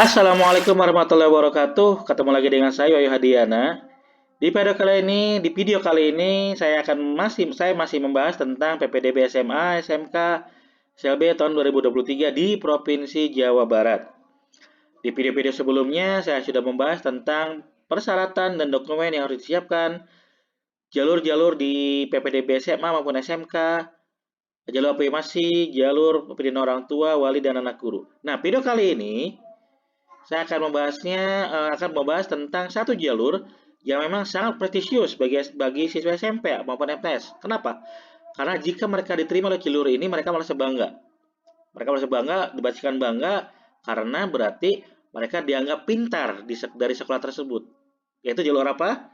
Assalamualaikum warahmatullahi wabarakatuh. Ketemu lagi dengan saya Yoyo Hadiana. Di video kali ini saya masih membahas tentang PPDB SMA SMK SLB tahun 2023 di Provinsi Jawa Barat. Di video-video sebelumnya saya sudah membahas tentang persyaratan dan dokumen yang harus disiapkan, jalur-jalur di PPDB SMA maupun SMK, jalur afirmasi, jalur pembinaan orang tua, wali dan anak guru. Nah, video kali ini saya akan membahas tentang satu jalur yang memang sangat prestisius bagi siswa SMP maupun MTS. Kenapa? Karena jika mereka diterima oleh jalur ini, mereka merasa bangga. Mereka merasa bangga, dibacakan bangga, karena berarti mereka dianggap pintar dari sekolah tersebut. Yaitu jalur apa?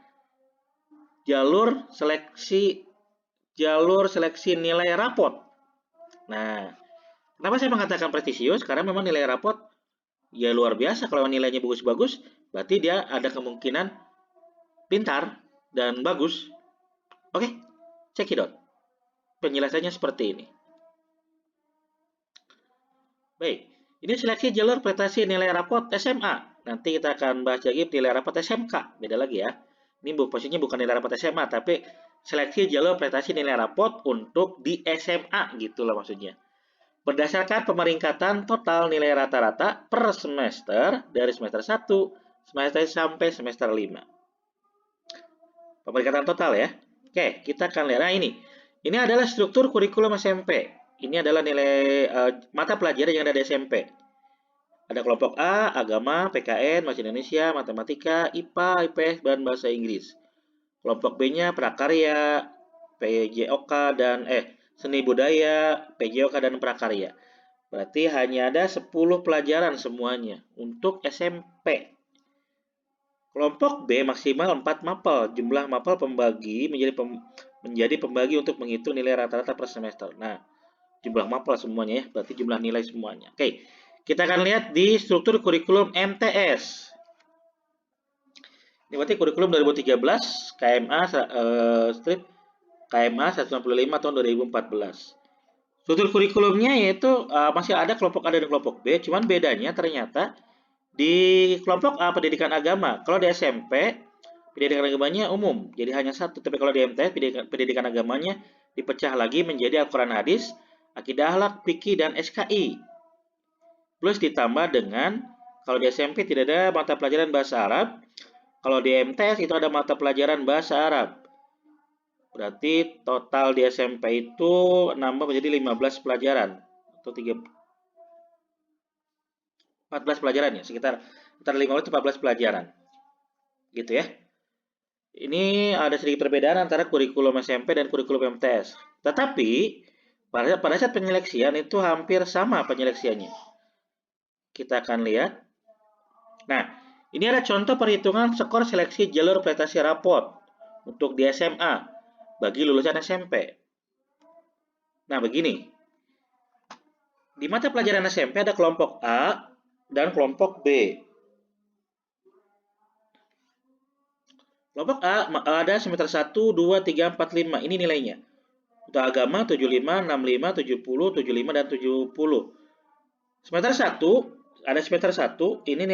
Jalur seleksi nilai rapot. Nah, kenapa saya mengatakan prestisius? Karena memang nilai rapot ya luar biasa. Kalau nilainya bagus-bagus, berarti dia ada kemungkinan pintar dan bagus. Oke, check it out. Penjelasannya seperti ini. Baik, ini seleksi jalur prestasi nilai rapot SMA. Nanti kita akan bahas lagi nilai rapot SMK. Beda lagi ya. Ini posisinya bukan nilai rapot SMA, tapi seleksi jalur prestasi nilai rapot untuk di SMA gitulah maksudnya. Berdasarkan pemeringkatan total nilai rata-rata per semester dari semester 1 sampai semester 5. Pemeringkatan total ya. Oke, kita akan lihat. Nah, ini adalah struktur kurikulum SMP. Ini adalah nilai mata pelajaran yang ada di SMP. Ada kelompok A, agama, PKN, bahasa Indonesia, matematika, IPA, IPS, dan bahasa Inggris. Kelompok B-nya prakarya, PJOK dan seni budaya, PJOK dan prakarya. Berarti hanya ada 10 pelajaran semuanya untuk SMP. Kelompok B maksimal 4 mapel. Jumlah mapel pembagi menjadi pembagi untuk menghitung nilai rata-rata per semester. Nah, jumlah mapel semuanya ya, berarti jumlah nilai semuanya. Oke, kita akan lihat di struktur kurikulum MTS. Ini berarti kurikulum 2013 KMA strip KMA 165 tahun 2014. Struktur kurikulumnya yaitu masih ada kelompok A dan kelompok B, cuman bedanya ternyata di kelompok A pendidikan agama. Kalau di SMP pendidikan agamanya umum, jadi hanya satu. Tapi kalau di MTS pendidikan agamanya dipecah lagi menjadi Al-Quran Hadis, Akidah Akhlak, Fikih, dan SKI. Plus ditambah dengan kalau di SMP tidak ada mata pelajaran bahasa Arab, kalau di MTS itu ada mata pelajaran bahasa Arab. Berarti total di SMP itu nambah menjadi 15 pelajaran atau 14 pelajaran ya, sekitar 15 atau 14 pelajaran. Gitu ya. Ini ada sedikit perbedaan antara kurikulum SMP dan kurikulum MTS. Tetapi pada saat penyeleksian itu hampir sama penyeleksiannya. Kita akan lihat. Nah, ini ada contoh perhitungan skor seleksi jalur prestasi rapot untuk di SMA bagi lulusan SMP. Nah, begini. Di mata pelajaran SMP ada kelompok A dan kelompok B. Kelompok A ada semester 1, 2, 3, 4, 5. Ini nilainya. Untuk agama 75, 65, 70, 75, dan 70. Semester 1, ada semester 1, ini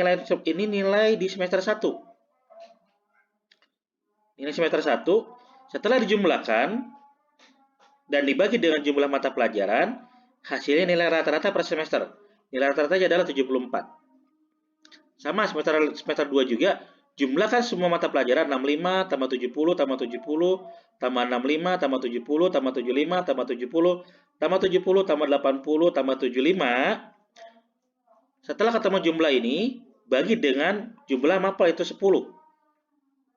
nilai di semester 1. Ini semester 1. Setelah dijumlahkan dan dibagi dengan jumlah mata pelajaran, hasilnya nilai rata-rata per semester. Nilai rata-ratanya adalah 74. Sama semester 2 juga, jumlahkan semua mata pelajaran 65 tambah 70 tambah 70 tambah 65 tambah 70 tambah 75 tambah 70 tambah 70 tambah 80 tambah 75. Setelah ketemu jumlah ini, bagi dengan jumlah mapel itu 10.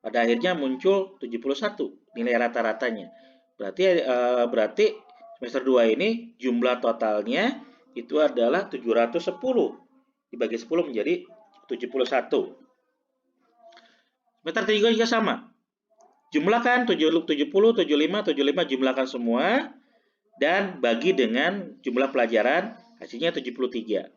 Pada akhirnya muncul 71 nilai rata-ratanya. Berarti semester 2 ini jumlah totalnya itu adalah 710. Dibagi 10 menjadi 71. Semester 3 juga sama. Jumlahkan 70, 75, 75, jumlahkan semua dan bagi dengan jumlah pelajaran, hasilnya 73.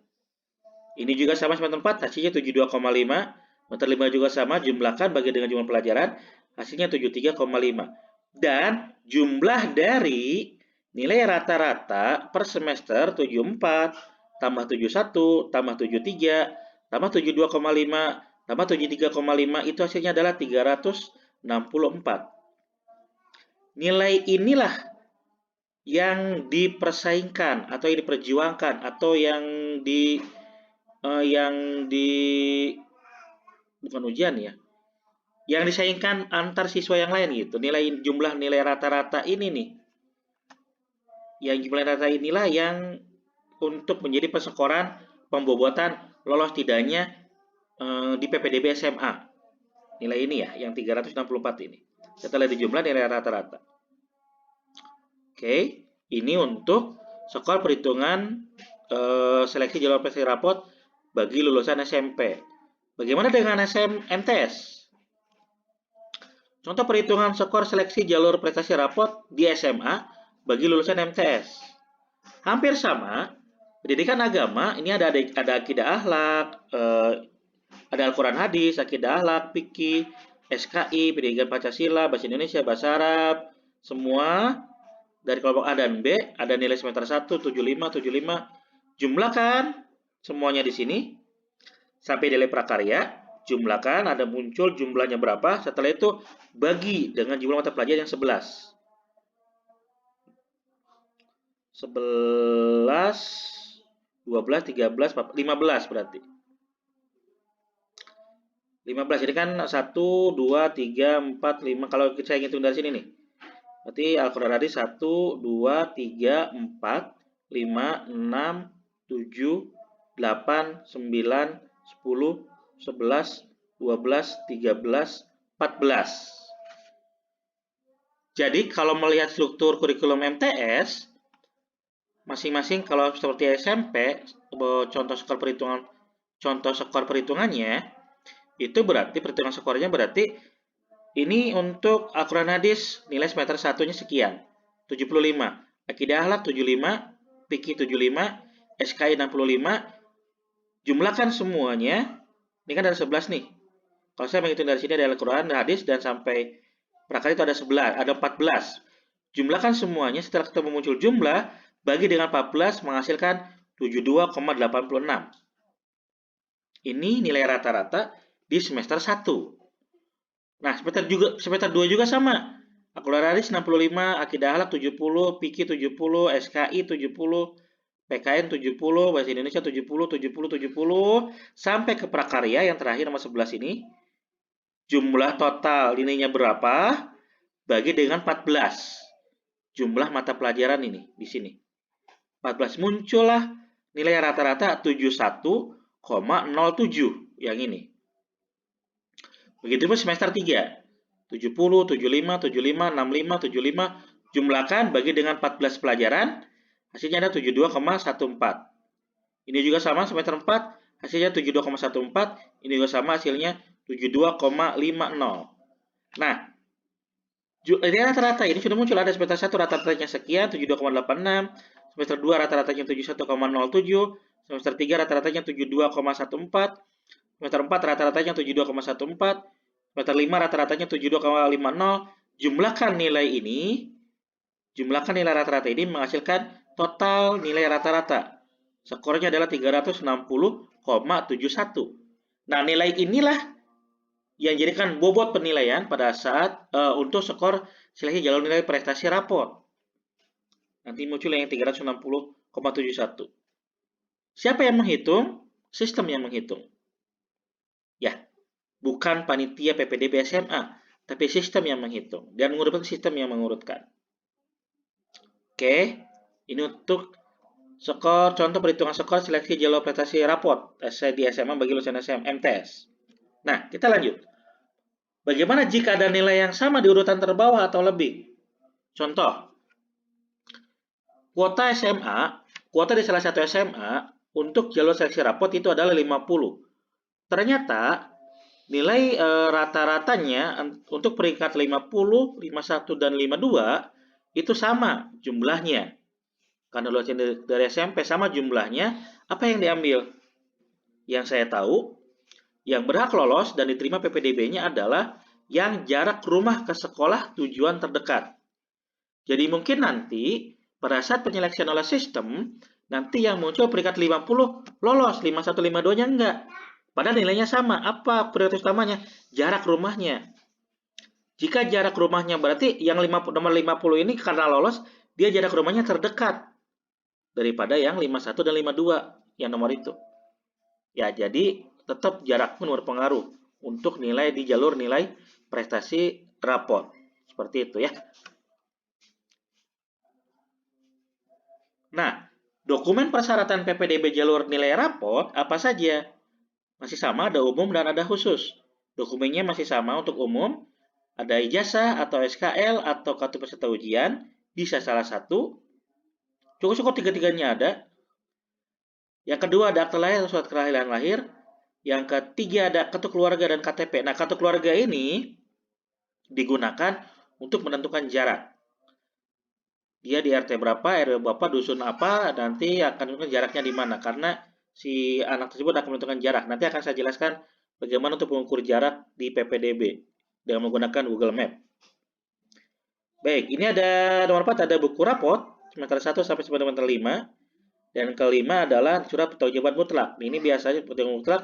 Ini juga sama semester 4, hasilnya 72,5. Semester 5 juga sama, jumlahkan bagi dengan jumlah pelajaran, hasilnya 73,5. Dan jumlah dari nilai rata-rata per semester 74 tambah 71 tambah 73 tambah 72,5 tambah 73,5 itu hasilnya adalah 364. Nilai inilah yang dipersaingkan atau yang diperjuangkan atau yang di bukan ujian ya, yang disaingkan antar siswa yang lain gitu. Jumlah nilai rata-rata ini nih, yang jumlah rata inilah yang untuk menjadi persekoran pembobotan lolos tidaknya di PPDB SMA. Nilai ini ya, yang 364 ini. Setelah dijumlah nilai rata-rata. Oke, ini untuk skor perhitungan seleksi jalur prestasi rapot bagi lulusan SMP. Bagaimana dengan MTS? Contoh perhitungan skor seleksi jalur prestasi rapot di SMA bagi lulusan MTS. Hampir sama. Pendidikan agama ini ada akidah akhlak, ada Al-Quran hadis, akidah akhlak, fikih, SKI, pendidikan Pancasila, bahasa Indonesia, bahasa Arab, semua dari kelompok A dan B ada nilai semester 1 75 75. Jumlahkan semuanya di sini sampai nilai prakarya, jumlahkan ada muncul jumlahnya berapa, setelah itu bagi dengan jumlah mata pelajaran yang 11. 11, 12, 13, 15 berarti. 15, jadi kan 1, 2, 3, 4, 5. Kalau saya hitung dari sini nih. Berarti Al-Quran hadis 1, 2, 3, 4, 5, 6, 7, 8, 9, 10, 11, 12, 13, 14. Jadi kalau melihat struktur kurikulum MTS, masing-masing kalau seperti SMP, contoh skor perhitungannya, itu berarti perhitungan skornya berarti ini untuk Al-Quran hadis nilai semester 1-nya sekian, 75. Akidah akhlak 75, fikih 75, SKI 65. Jumlahkan semuanya. Ini kan ada 11 nih. Kalau saya menghitung dari sini ada Al-Quran, hadis dan sampai prakarya itu ada 11, ada 14. Jumlahkan semuanya, setelah ketemu muncul jumlah, bagi dengan 14 menghasilkan 72,86. Ini nilai rata-rata di semester 1. Nah, semester 2 juga sama. Al-Quran hadis 65, akidah akhlak 70, fikih 70, SKI 70, PKN 70, bahasa Indonesia 70, 70, 70, sampai ke prakarya yang terakhir nomor 11 ini. Jumlah total nilainya berapa? Bagi dengan 14. Jumlah mata pelajaran ini di sini. 14 muncullah nilai rata-rata 71,07 yang ini. Begitu pun semester 3. 70, 75, 75, 65, 75. Jumlahkan bagi dengan 14 pelajaran. Hasilnya ada 72,14. Ini juga sama semester 4. Hasilnya 72,14. Ini juga sama hasilnya 72,50. Nah, ini rata-rata ini sudah muncul. Ada semester 1 rata-ratanya sekian, 72,86. Semester 2 rata-ratanya 71,07. Semester 3 rata-ratanya 72,14. Semester 4 rata-ratanya 72,14. Semester 5 rata-ratanya 72,50. Jumlahkan nilai rata-rata ini menghasilkan total nilai rata-rata. Skornya adalah 360,71. Nah, nilai inilah yang jadikan bobot penilaian pada saat untuk skor seleksi jalur nilai prestasi raport. Nanti muncul yang 360,71. Siapa yang menghitung? Sistem yang menghitung. Ya, bukan panitia PPDB SMA, tapi sistem yang menghitung. Dan mengurutkan sistem yang mengurutkan. Oke, ini untuk contoh perhitungan skor seleksi jalur prestasi raport di SMA bagi lulusan MTS. Nah, kita lanjut. Bagaimana jika ada nilai yang sama di urutan terbawah atau lebih? Contoh, kuota di salah satu SMA untuk jalur seleksi raport itu adalah 50. Ternyata nilai rata-ratanya untuk peringkat 50, 51, dan 52 itu sama jumlahnya. Karena lulusan dari SMP sama jumlahnya, apa yang diambil? Yang saya tahu, yang berhak lolos dan diterima PPDB-nya adalah yang jarak rumah ke sekolah tujuan terdekat. Jadi mungkin nanti pada saat penyeleksian oleh sistem, nanti yang muncul peringkat 50 lolos, 51, 52-nya enggak. Padahal nilainya sama. Apa prioritas utamanya? Jarak rumahnya. Jika jarak rumahnya berarti yang nomor 50 ini karena lolos, dia jarak rumahnya terdekat daripada yang 51 dan 52 yang nomor itu. Ya, jadi tetap jarak pun berpengaruh untuk nilai di jalur nilai prestasi raport. Seperti itu ya. Nah, dokumen persyaratan PPDB jalur nilai raport apa saja? Masih sama, ada umum dan ada khusus. Dokumennya masih sama untuk umum, ada ijazah atau SKL atau kartu peserta ujian, bisa salah satu. Cukup-cukup tiga-tiganya ada. Yang kedua ada akte lahir atau surat kelahiran lahir. Yang ketiga ada kartu keluarga dan KTP. Nah, kartu keluarga ini digunakan untuk menentukan jarak. Dia di RT berapa, RW berapa, dusun apa, nanti akan menentukan jaraknya di mana. Karena si anak tersebut akan menentukan jarak. Nanti akan saya jelaskan bagaimana untuk mengukur jarak di PPDB dengan menggunakan Google Map. Baik, ini ada nomor 4 ada buku raport semester 1 sampai semester 5. Dan kelima adalah surat pertanggungjawaban mutlak. Ini biasanya pertanggungjawaban mutlak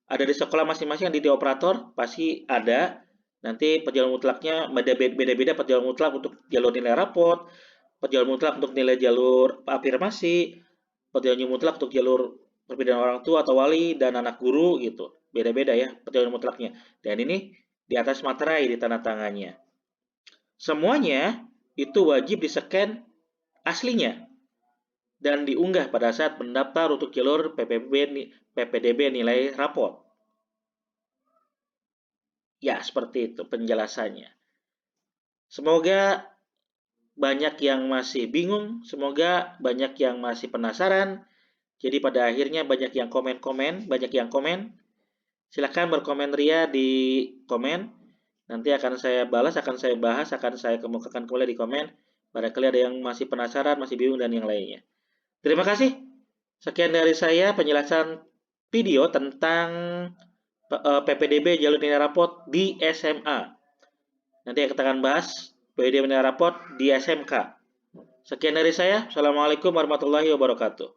ada di sekolah masing-masing di operator pasti ada. Nanti perjalanan mutlaknya beda-beda perjalanan mutlak untuk jalur nilai raport, perjalanan mutlak untuk nilai jalur afirmasi, perjalanan mutlak untuk jalur perbedaan orang tua atau wali dan anak guru gitu. Beda-beda ya perjalanan mutlaknya. Dan ini di atas materai di tanda tangannya. Semuanya itu wajib di-scan aslinya dan diunggah pada saat mendaftar untuk jalur PPDB nilai raport. Ya, seperti itu penjelasannya. Semoga banyak yang masih bingung, semoga banyak yang masih penasaran. Jadi pada akhirnya banyak yang komen. Silahkan berkomen ria di komen. Nanti akan saya balas, akan saya bahas, akan saya kemukakan kembali di komen. Barangkali ada yang masih penasaran, masih bingung, dan yang lainnya. Terima kasih. Sekian dari saya penjelasan video tentang PPDB jalur nilai raport di SMA. Nanti kita akan bahas PPDB nilai raport di SMK. Sekian dari saya. Assalamualaikum warahmatullahi wabarakatuh.